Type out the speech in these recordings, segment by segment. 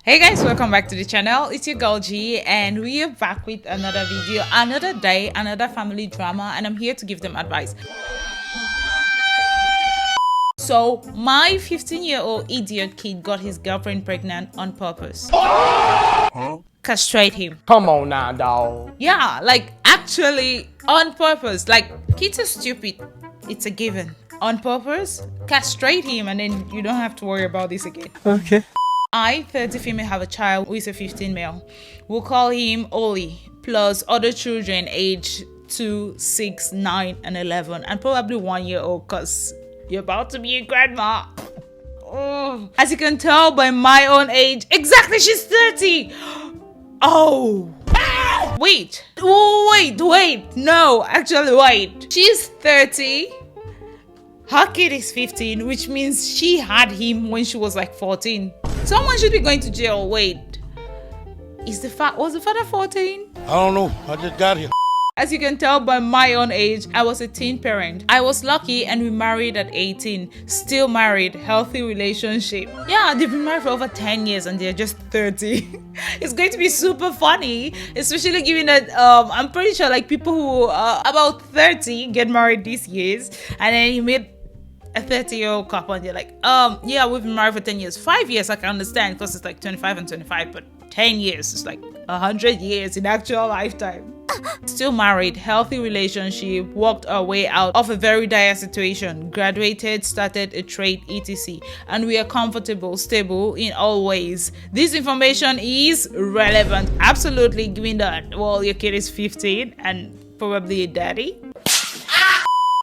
Hey guys, welcome back to the channel. It's your girl G and we are back with another video, another day, another family drama, and I'm here to give them advice. So my 15-year-old idiot kid got his girlfriend pregnant on purpose. Castrate him. Come on now, dog. Yeah, like actually on purpose. Like kids are stupid. It's a given. On purpose, castrate him and then you don't have to worry about this again. Okay. I, 30 female, have a child who is a 15 male. We'll call him Oli, plus other children aged 2, 6, 9, and 11, and probably 1 year old because you're about to be a grandma. Oh. As you can tell by my own age, exactly, she's 30. Oh. Wait, no, actually, wait. She's 30. Her kid is 15, which means she had him when she was like 14. Someone should be going to jail. Wait, was the father 14? I don't know. I just got here. As you can tell by my own age, I was a teen parent. I was lucky and we married at 18. Still married, healthy relationship. Yeah, they've been married for over 10 years and they're just 30. It's going to be super funny, especially given that I'm pretty sure like people who are about 30 get married these years, and then you meet a 30-year-old couple and they're like, yeah, we've been married for 10 years. 5 years I can understand because it's like 25 and 25, but 10 years is like 100 years in actual lifetime. Still married, healthy relationship, worked our way out of a very dire situation, graduated, started a trade, etc. And we are comfortable, stable in all ways. This information is relevant, absolutely, given that, well, your kid is 15 and probably a daddy.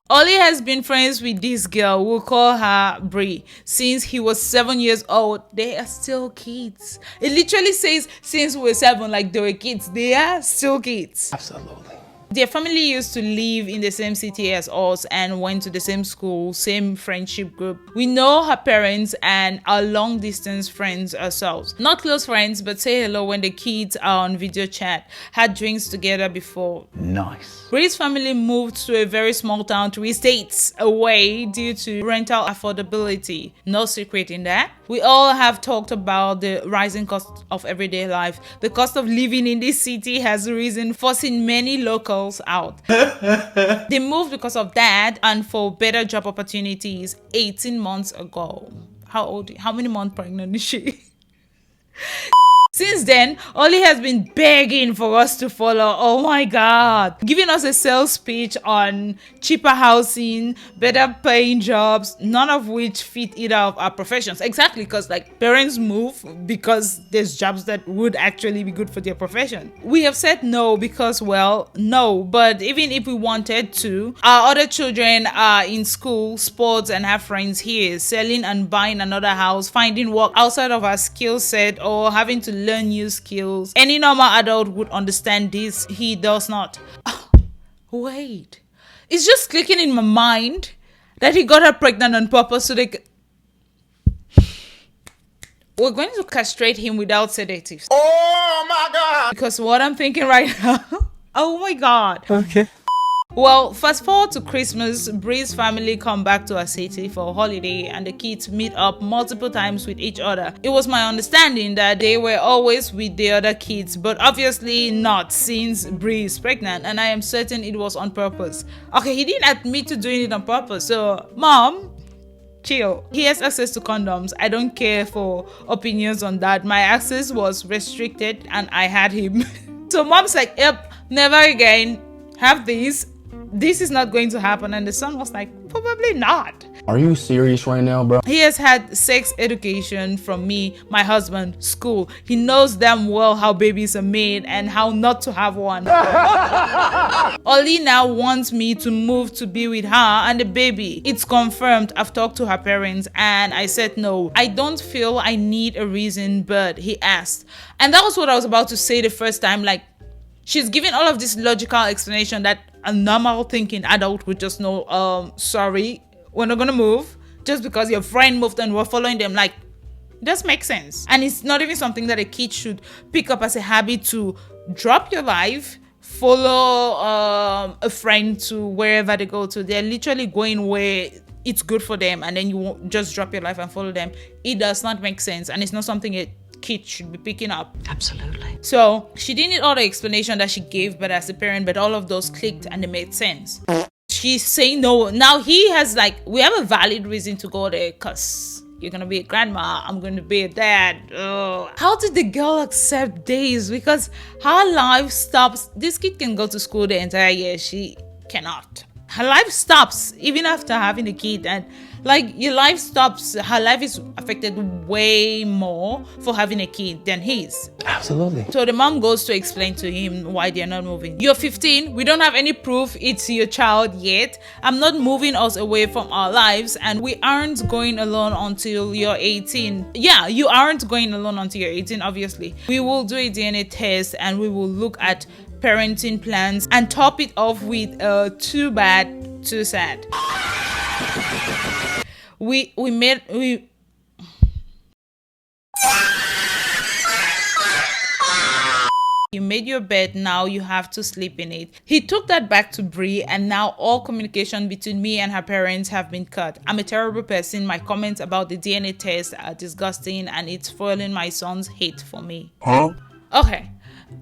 Oli has been friends with this girl, we'll call her Bree, since he was 7 years old. They are still kids. It literally says since we were 7, like they were kids. They are still kids. Absolutely. Their family used to live in the same city as us and went to the same school, same friendship group. We know her parents and are long distance friends ourselves. Not close friends, but say hello when the kids are on video chat. Had drinks together before. Nice. Bree's family moved to a very small town 3 states away due to rental affordability. No secret in that. We all have talked about the rising cost of everyday life. The cost of living in this city has risen, forcing many locals out. They moved because of that and for better job opportunities 18 months ago. How many months pregnant is she? Since then, Oli has been begging for us to follow. Oh my god. Giving us a sales pitch on cheaper housing, better paying jobs, none of which fit either of our professions. Exactly, because like parents move because there's jobs that would actually be good for their profession. We have said no because, well, no. But even if we wanted to, our other children are in school, sports, and have friends here. Selling and buying another house, finding work outside of our skill set, or having to learn new skills. Any normal adult would understand this. He does not. Wait, it's just clicking in my mind that he got her pregnant on purpose so they we're going to castrate him without sedatives. Oh my God! Because what I'm thinking right now, oh my god. Okay. Well, fast forward to Christmas, Bree's family come back to our city for a holiday and the kids meet up multiple times with each other. It was my understanding that they were always with the other kids, but obviously not since Bree is pregnant, and I am certain it was on purpose. Okay, he didn't admit to doing it on purpose, so mom, chill. He has access to condoms. I don't care for opinions on that. My access was restricted and I had him. So mom's like, yep, never again. Have these. This is not going to happen. And the son was like, probably not. Are you serious right now, bro? He has had sex education from me, my husband, school. He knows damn well how babies are made and how not to have one. Oli now wants me to move to be with her and the baby. It's confirmed. I've talked to her parents and I said no. I don't feel I need a reason, but he asked. And that was what I was about to say the first time. Like, she's giving all of this logical explanation that a normal thinking adult would just know, sorry, we're not gonna move just because your friend moved and we're following them. Like, it does make sense. And it's not even something that a kid should pick up as a habit to drop your life, follow a friend to wherever they go to. They're literally going where it's good for them and then you won't just drop your life and follow them. It does not make sense, and it's not something a kid should be picking up. Absolutely. So she didn't need all the explanation that she gave, but as a parent, but all of those clicked and they made sense. She's saying no. Now he has we have a valid reason to go there because you're gonna be a grandma, I'm gonna be a dad. Ugh. How did the girl accept days? Because her life stops. This kid can go to school the entire year. She cannot. Her life stops even after having a kid, and your life stops. Her life is affected way more for having a kid than his. Absolutely. So the mom goes to explain to him why they're not moving. You're 15. We don't have any proof it's your child yet. I'm not moving us away from our lives, and we aren't going alone until you're 18. Yeah, you aren't going alone until you're 18, obviously. We will do a DNA test and we will look at parenting plans and top it off with too bad, too sad. You made your bed, now you have to sleep in it. He took that back to Brie, and now all communication between me and her parents have been cut. I'm a terrible person. My comments about the DNA test are disgusting, and it's fueling my son's hate for me. Huh? Okay.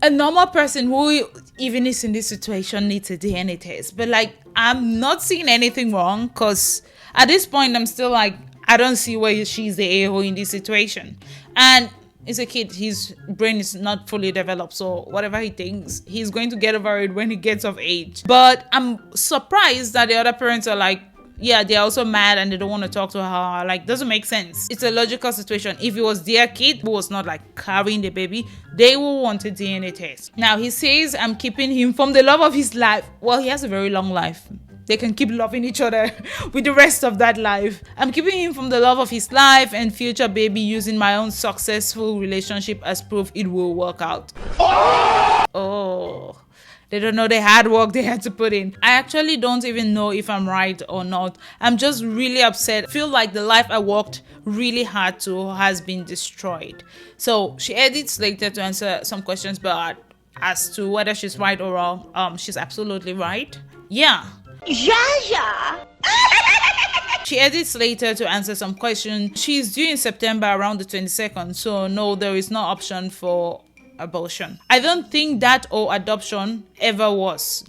A normal person who even is in this situation needs a DNA test. But I'm not seeing anything wrong, because at this point I'm still I don't see why she's the a-hole in this situation. And he's a kid, his brain is not fully developed, so whatever he thinks, he's going to get over it when he gets of age. But I'm surprised that the other parents are they're also mad and they don't want to talk to her. Doesn't make sense. It's a logical situation. If it was their kid who was not carrying the baby, they will want a DNA test. Now he says I'm keeping him from the love of his life. Well, he has a very long life. They can keep loving each other with the rest of that life. I'm keeping him from the love of his life and future baby, using my own successful relationship as proof it will work out. Oh. They don't know the hard work they had to put in. I actually don't even know if I'm right or not. I'm just really upset. I feel like the life I worked really hard to has been destroyed. So she edits later to answer some questions, but as to whether she's right or wrong, she's absolutely right. Yeah. She edits later to answer some questions. She's due in September around the 22nd, so no, there is no option for abortion. I don't think that or adoption ever was.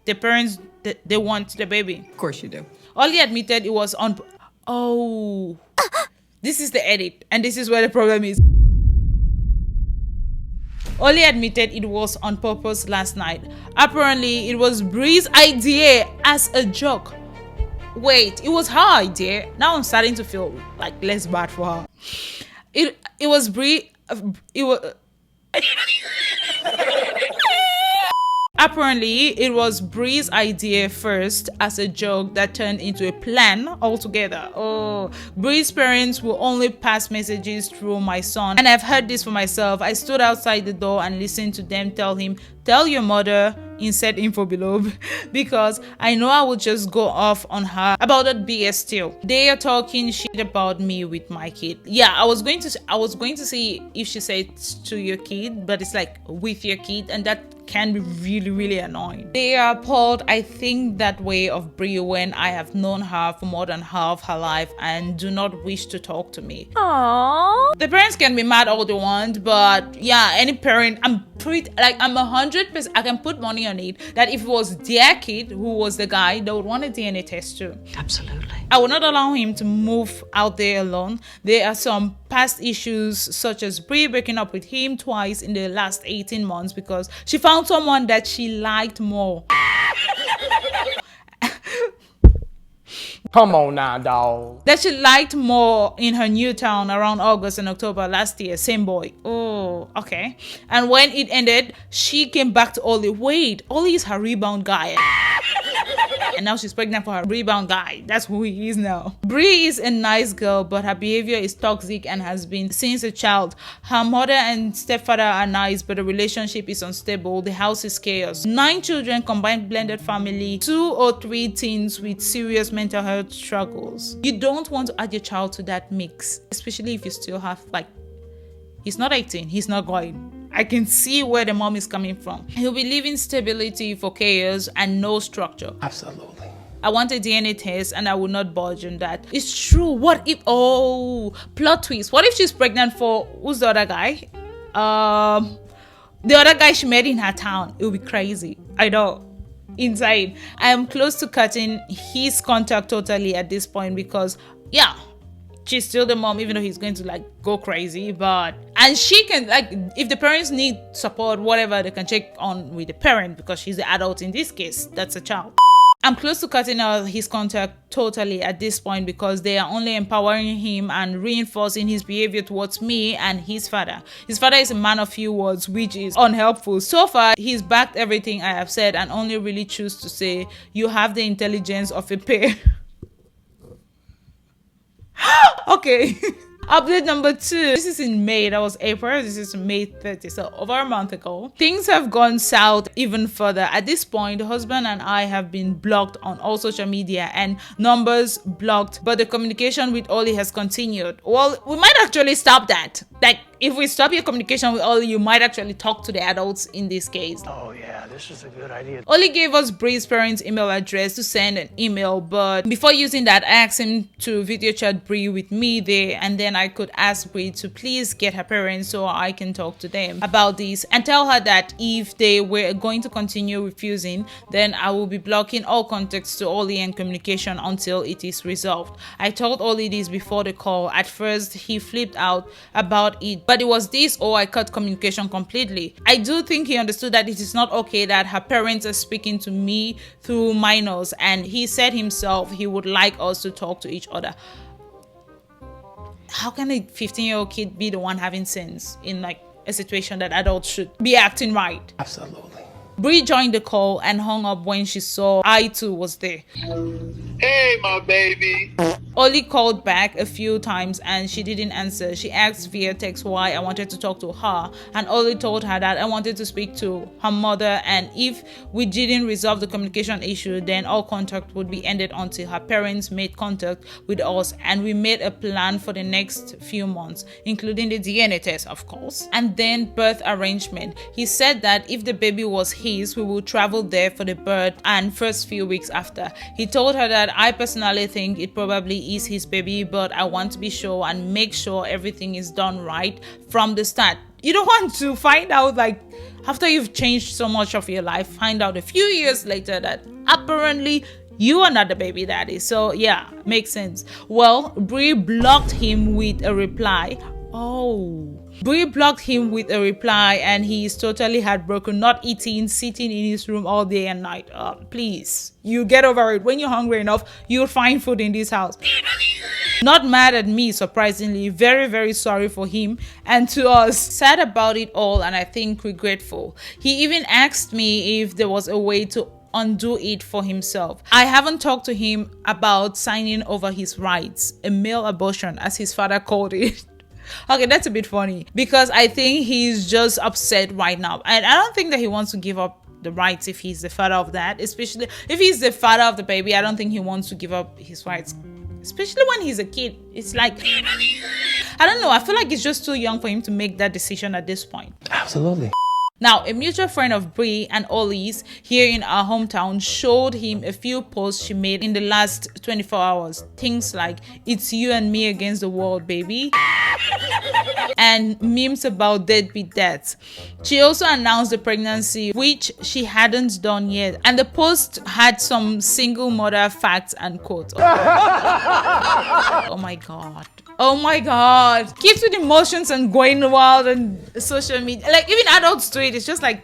The parents, they want the baby. Of course you do. All he admitted it was on... Oh. This is the edit, and this is where the problem is. Oli admitted it was on purpose last night. Apparently, it was Brie's idea as a joke. Wait, it was her idea. Now I'm starting to feel less bad for her. It was Brie. It was. Apparently, it was Brie's idea first as a joke that turned into a plan altogether. Oh, Brie's parents will only pass messages through my son. And I've heard this for myself. I stood outside the door and listened to them tell him, tell your mother, insert info below, because I know I would just go off on her about that BS still. They are talking shit about me with my kid. Yeah, I was going to see if she said to your kid, but it's with your kid, and that can be really, really annoying. They are appalled. I think that way of Brie when I have known her for more than half her life and do not wish to talk to me. Aww. The parents can be mad all they want, but yeah, any parent, I'm 100%, I can put money on it that if it was their kid who was the guy, they would want a DNA test too. Absolutely. I would not allow him to move out there alone. There are some past issues, such as Brie breaking up with him twice in the last 18 months because she found someone that she liked more. Come on now, dog. That she liked more in her new town around August and October last year. Same boy. Oh, okay. And when it ended, she came back to Oli. Wait, Oli is her rebound guy. And now she's pregnant for her rebound guy. That's who he is now. Brie is a nice girl, but her behavior is toxic and has been since a child. Her mother and stepfather are nice, but the relationship is unstable. The house is chaos. 9 children, combined blended family, 2 or 3 teens with serious mental health struggles. You don't want to add your child to that mix, especially if you still have he's not 18, he's not going. I can see where the mom is coming from. He'll be leaving stability for chaos and no structure. Absolutely. I want a DNA test and I will not budge on that. It's true. What if, oh, plot twist. What if she's pregnant for, who's the other guy? The other guy she met in her town. It would be crazy. I know. Insane. I am close to cutting his contact totally at this point because, yeah, she's still the mom, even though he's going to like go crazy. And she can, like, if the parents need support, whatever, they can check on with the parent because she's the adult in this case. That's a child. I'm close to cutting out his contact totally at this point because they are only empowering him and reinforcing his behavior towards me and his father. His father is a man of few words, which is unhelpful. So far, he's backed everything I have said and only really choose to say, you have the intelligence of a pair. Okay. Update number 2. This is in May. That was April. This is May 30. So over a month ago. Things have gone south even further. At this point, the husband and I have been blocked on all social media and numbers blocked. But the communication with Oli has continued. Well, we might actually stop that. Like, if we stop your communication with Oli, you might actually talk to the adults in this case. Oh yeah, this is a good idea. Oli gave us Bree's parents' email address to send an email, but before using that, I asked him to video chat Bree with me there, and then I could ask Bree to please get her parents so I can talk to them about this and tell her that if they were going to continue refusing, then I will be blocking all contacts to Oli and communication until it is resolved. I told Oli this before the call. At first, he flipped out about it, but it was this or I cut communication completely. I do think he understood that it is not okay that her parents are speaking to me through minors, and he said himself he would like us to talk to each other. How can a 15-year-old kid be the one having sense in like a situation that adults should be acting right? Absolutely. Bree joined the call and hung up when she saw I too was there. Hey, my baby. Oli called back a few times and she didn't answer. She asked via text why I wanted to talk to her, and Oli told her that I wanted to speak to her mother, and if we didn't resolve the communication issue, then all contact would be ended until her parents made contact with us, and we made a plan for the next few months, including the DNA test, of course, and then birth arrangement. He said that if the baby was his, we would travel there for the birth and first few weeks after. He told her that I personally think it probably is his baby, but I want to be sure and make sure everything is done right from the start. You don't want to find out, like, after you've changed so much of your life, find out a few years later that apparently you are not the baby daddy. So yeah, makes sense. Well, Bree blocked him with a reply. Bree blocked him with a reply, and he is totally heartbroken, not eating, sitting in his room all day and night. Please, you get over it. When you're hungry enough, you'll find food in this house. Not mad at me, surprisingly. Very, very sorry for him and to us. Sad about it all, and I think regretful. He even asked me if there was a way to undo it for himself. I haven't talked to him about signing over his rights, a male abortion, as his father called it. Okay, that's a bit funny because I think he's just upset right now, and I don't think that he wants to give up the rights if he's the father of that, especially if he's the father of the baby. I don't think he wants to give up his rights, especially when he's a kid. It's like, I don't know, I feel like he's just too young for him to make that decision at this point. Absolutely. Now, a mutual friend of Bree and Oli's here in our hometown showed him a few posts she made in the last 24 hours. Things like, "It's you and me against the world, baby," and memes about deadbeat dads. She also announced the pregnancy, which she hadn't done yet, and the post had some single mother facts and quotes. Oh my god. Oh my god. Kids with emotions and going wild on social media. Like, even adults do it. It's just like,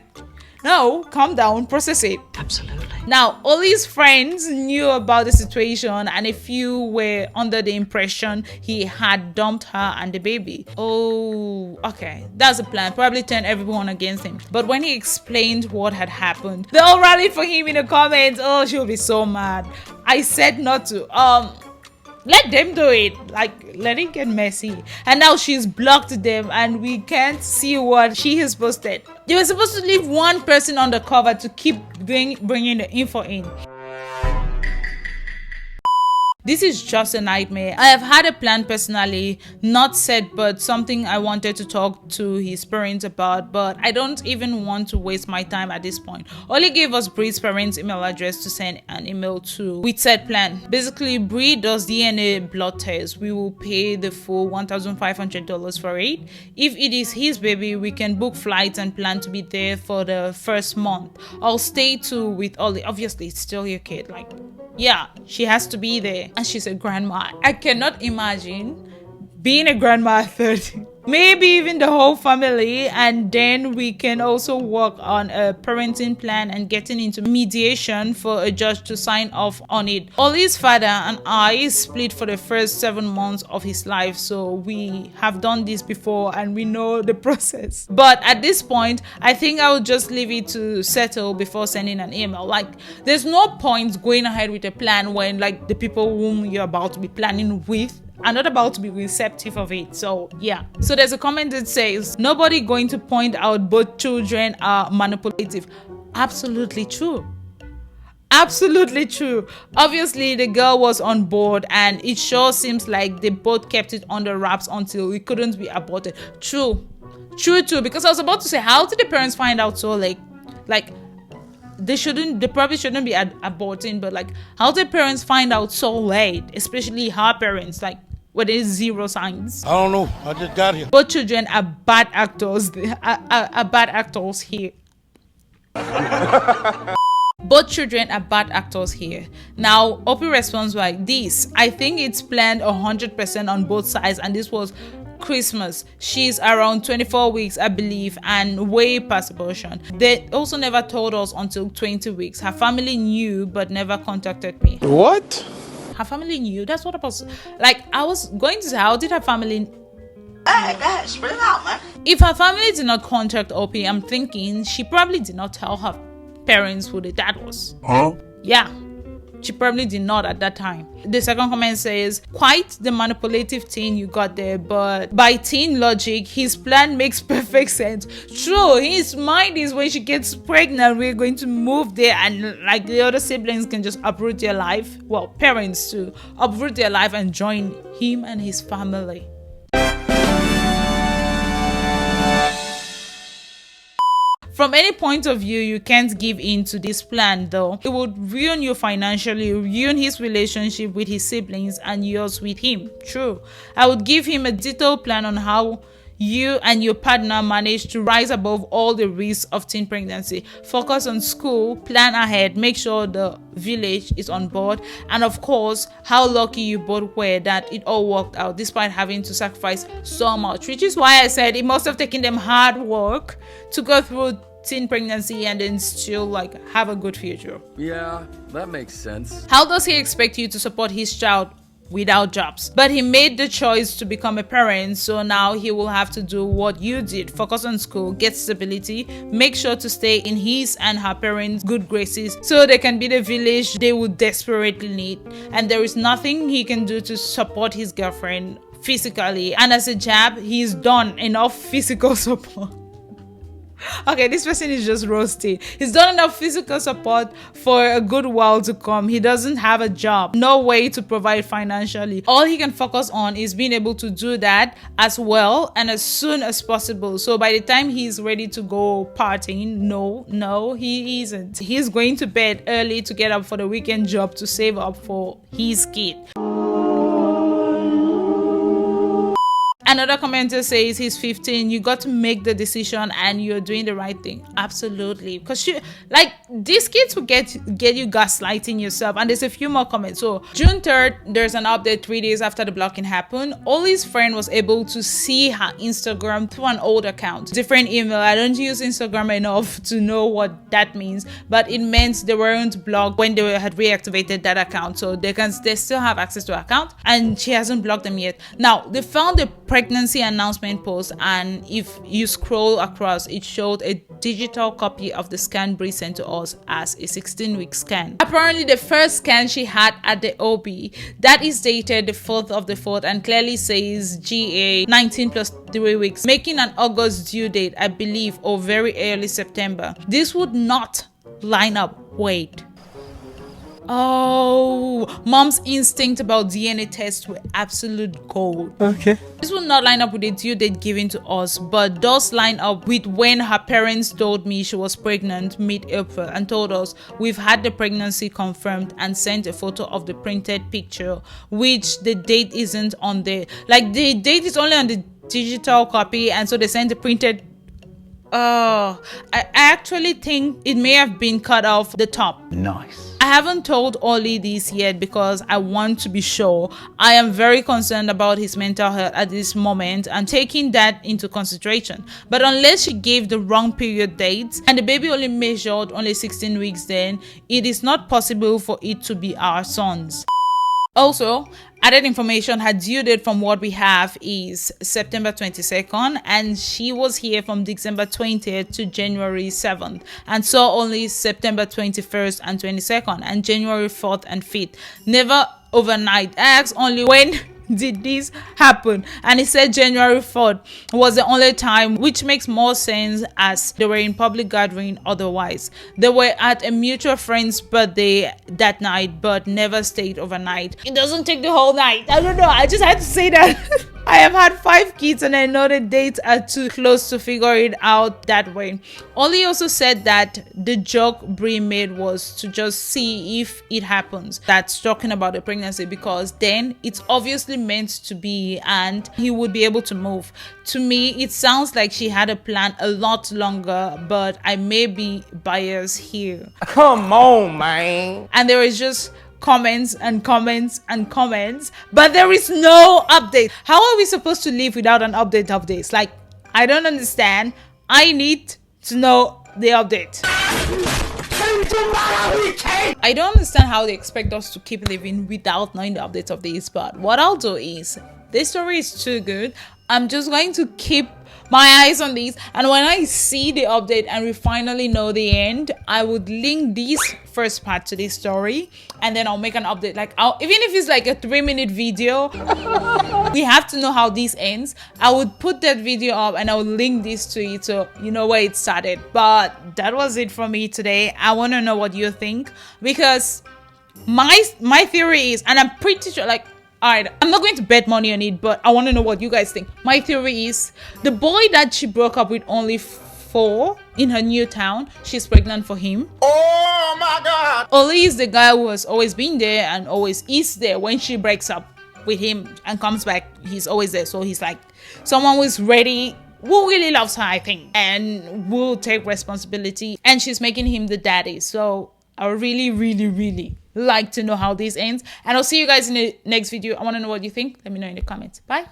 no, calm down, process it. Absolutely. Now, Oli's friends knew about the situation, and a few were under the impression he had dumped her and the baby. Oh, okay. That's a plan. Probably turn everyone against him. But when he explained what had happened, they all rallied for him in the comments. Oh, she'll be so mad. I said not to. Let them do it. Like, let it get messy. And now she's blocked them and we can't see what she has posted. They were supposed to leave one person on the cover to keep bringing the info in. This is just a nightmare. I have had a plan personally, not set, but something I wanted to talk to his parents about, but I don't even want to waste my time at this point. Oli gave us Bree's parents' email address to send an email to with said plan. Basically, Bree does DNA blood tests. We will pay the full $1,500 for it. If it is his baby, we can book flights and plan to be there for the first month. I'll stay too with Oli. Obviously, it's still your kid. Like, yeah, she has to be there. And she's a grandma. I cannot imagine being a grandma at 30. Maybe even the whole family, and then we can also work on a parenting plan and getting into mediation for a judge to sign off on it. Oli's father and I split for the first 7 months of his life, so we have done this before and we know the process. But at this point, I think I would just leave it to settle before sending an email. Like, there's no point going ahead with a plan when like the people whom you're about to be planning with are not about to be receptive of it. So yeah. So there's a comment that says, nobody going to point out both children are manipulative. Absolutely true. Absolutely true. Obviously, the girl was on board, and it sure seems like they both kept it under wraps until it couldn't be aborted. True too. Because I was about to say, how did the parents find out so late? Like, they probably shouldn't be aborting, but like, how did parents find out so late? Especially her parents, like, where there's zero signs. I don't know. I just got here. Both children are bad actors. Are bad actors here. Both children are bad actors here. Now, Opie responds like this: I think it's planned 100% on both sides, and this was Christmas. She's around 24 weeks, I believe, and way past abortion. They also never told us until 20 weeks. Her family knew but never contacted me. What? Her family knew? That's what I was like. I was going to say, how did her family? Hey, spit it out, man. If her family did not contact Opie, I'm thinking she probably did not tell her parents who the dad was. Huh? Yeah. She probably did not at that time. The second comment says, quite the manipulative teen you got there, but by teen logic, his plan makes perfect sense. True, his mind is when she gets pregnant, we're going to move there, and like the other siblings can just uproot their life. Well, parents too. Uproot their life and join him and his family. From any point of view, you can't give in to this plan though. It would ruin you financially, ruin his relationship with his siblings and yours with him. True. I would give him a detailed plan on how you and your partner manage to rise above all the risks of teen pregnancy. Focus on school, plan ahead, make sure the village is on board, and of course, how lucky you both were that it all worked out despite having to sacrifice so much. Which is why I said it must have taken them hard work to go through teen pregnancy and then still like have a good future. Yeah, that makes sense. How does he expect you to support his child without jobs? But he made the choice to become a parent, so now he will have to do what you did: focus on school, get stability, make sure to stay in his and her parents' good graces so they can be the village they would desperately need. And there is nothing he can do to support his girlfriend physically, and as a jab, he's done enough physical support. Okay, this person is just roasting. He's done enough physical support for a good while to come. He doesn't have a job, no way to provide financially. All he can focus on is being able to do that as well and as soon as possible. So by the time he's ready to go partying, no, he isn't. He's going to bed early to get up for the weekend job to save up for his kid. Another commenter says he's 15. You got to make the decision and you're doing the right thing. Absolutely. Because these kids will get you gaslighting yourself. And there's a few more comments. So June 3rd, there's an update 3 days after the blocking happened. Ollie's friend was able to see her Instagram through an old account. Different email. I don't use Instagram enough to know what that means. But it meant they weren't blocked when they had reactivated that account. So they still have access to her account. And she hasn't blocked them yet. Now, they found the pregnancy announcement post, and if you scroll across, it showed a digital copy of the scan Bree sent to us as a 16-week scan. Apparently the first scan she had at the OB, that is dated the 4th of the 4th and clearly says GA 19 plus 3 weeks, making an August due date, I believe, or very early September. This would not line up. Wait, Oh, mom's instinct about DNA tests were absolute gold. Okay. This will not line up with the due date given to us, but does line up with when her parents told me she was pregnant mid-April and told us we've had the pregnancy confirmed and sent a photo of the printed picture, which the date isn't on there. Like the date is only on the digital copy, and so they sent the printed. I actually think it may have been cut off the top. Nice. I haven't told Ollie this yet because I want to be sure. I am very concerned about his mental health at this moment and taking that into consideration. But unless she gave the wrong period dates and the baby only measured only 16 weeks then, it is not possible for it to be our son's. Also, added information, her due date from what we have is September 22nd, and she was here from December 20th to January 7th and saw only September 21st and 22nd and January 4th and 5th. Never overnight. I asked only when did this happen, and he said January 4th was the only time, which makes more sense as they were in public gathering otherwise. They were at a mutual friend's birthday that night but never stayed overnight. It doesn't take the whole night. I don't know, I just had to say that. I have had 5 kids and I know the dates are too close to figure it out that way. Ollie also said that the joke Brie made was to just see if it happens. That's talking about the pregnancy, because then it's obviously meant to be and he would be able to move. To me, it sounds like she had a plan a lot longer, but I may be biased here. Come on, man. And there is just comments and comments and comments, but there is no update. How are we supposed to live without an update of this? Like, I don't understand. I need to know the update. I don't understand how they expect us to keep living without knowing the updates of this, but what I'll do is, this story is too good. I'm just going to keep my eyes on these, and when I see the update and we finally know the end, I would link this first part to this story and then I'll make an update. Like, even if it's like a 3-minute video, we have to know how this ends. I would put that video up and I would link this to it so you know where it started. But that was it for me today. I want to know what you think, because my theory is, and I'm pretty sure, like, alright, I'm not going to bet money on it, but I want to know what you guys think. My theory is the boy that she broke up with only 4 in her new town, she's pregnant for him. Oh my God! Ollie is the guy who has always been there and always is there when she breaks up with him and comes back. He's always there. So he's like someone who's ready, who really loves her, I think, and will take responsibility. And she's making him the daddy. So I really, really, really like to know how this ends. And I'll see you guys in the next video. I want to know what you think. Let me know in the comments. Bye.